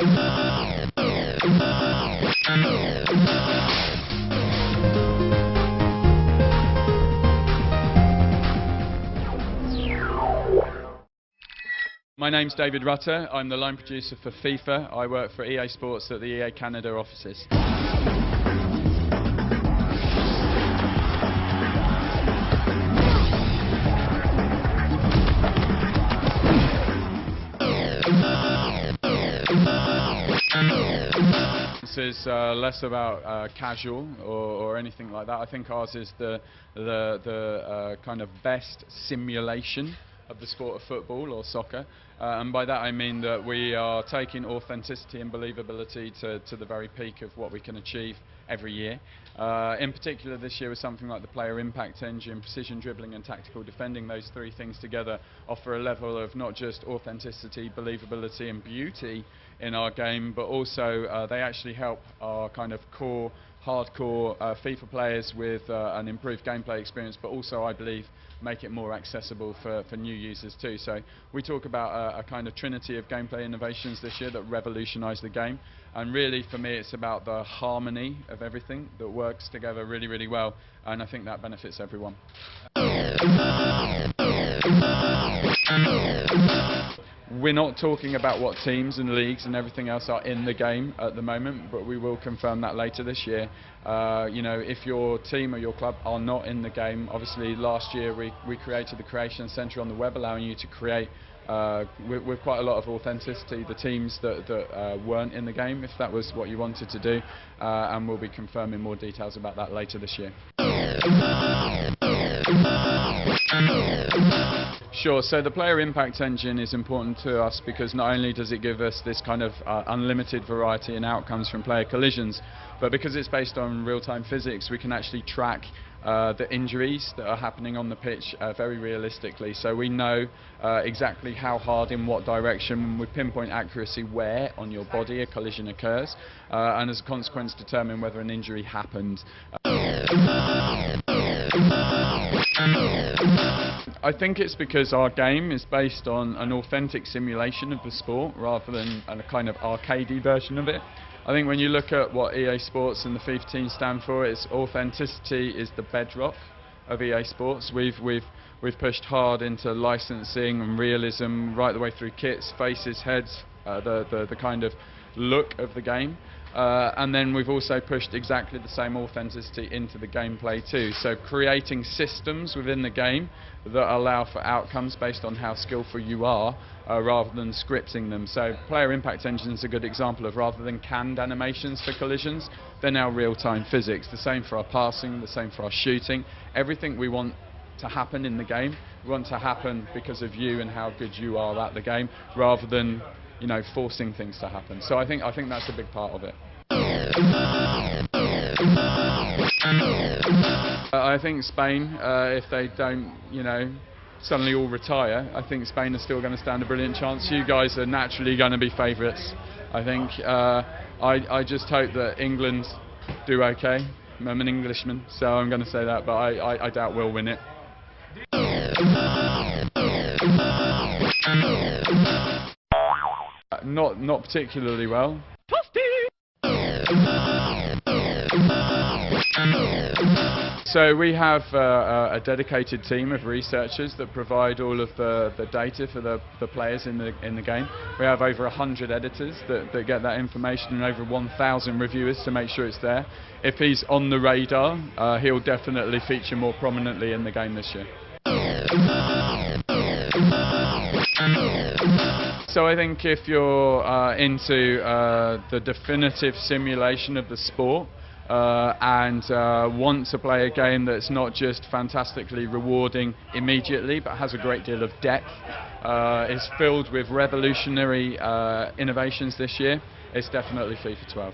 My name's David Rutter. I'm the line producer for FIFA. I work for EA Sports at the EA Canada offices. This is less about casual or anything like that. I think ours is the kind of best simulation of the sport of football or soccer, and by that I mean that we are taking authenticity and believability to the very peak of what we can achieve every year. In particular this year with something like the player impact engine, precision dribbling and tactical defending. Those three things together offer a level of not just authenticity, believability and beauty in our game, but also they actually help our kind of core hardcore FIFA players with an improved gameplay experience, but also I believe make it more accessible for new users too. So we talk about a kind of trinity of gameplay innovations this year that revolutionise the game, and really for me it's about the harmony of everything that works together really, really well, and I think that benefits everyone. We're not talking about what teams and leagues and everything else are in the game at the moment, but we will confirm that later this year. You know, if your team or your club are not in the game, obviously last year we created the Creation Centre on the web, allowing you to create with quite a lot of authenticity the teams that weren't in the game, if that was what you wanted to do, and we'll be confirming more details about that later this year. Sure, so the player impact engine is important to us because not only does it give us this kind of unlimited variety in outcomes from player collisions, but because it's based on real-time physics, we can actually track the injuries that are happening on the pitch very realistically. So we know exactly how hard, in what direction, with pinpoint accuracy where on your body a collision occurs, and as a consequence determine whether an injury happened. I think it's because our game is based on an authentic simulation of the sport rather than a kind of arcadey version of it. I think when you look at what EA Sports and the FIFA team stand for, it's authenticity is the bedrock of EA Sports. We've pushed hard into licensing and realism right the way through kits, faces, heads, the kind of look of the game. And then we've also pushed exactly the same authenticity into the gameplay too. So creating systems within the game that allow for outcomes based on how skillful you are, rather than scripting them. So player impact engine is a good example of, rather than canned animations for collisions, they're now real-time physics. The same for our passing, the same for our shooting. Everything we want to happen in the game, we want to happen because of you and how good you are at the game, rather than, you know, forcing things to happen. So I think that's a big part of it. I think Spain, if they don't, you know, suddenly all retire, I think Spain are still going to stand a brilliant chance. You guys are naturally going to be favourites. I think I just hope that England do okay. I'm an Englishman, so I'm going to say that, but I doubt we'll win it. Not particularly well. So we have a dedicated team of researchers that provide all of the data for the players in the game. We have over 100 editors that get that information, and over 1,000 reviewers to make sure it's there. If he's on the radar, he'll definitely feature more prominently in the game this year. So I think if you're into the definitive simulation of the sport, and want to play a game that's not just fantastically rewarding immediately but has a great deal of depth, is filled with revolutionary innovations this year, it's definitely FIFA 12.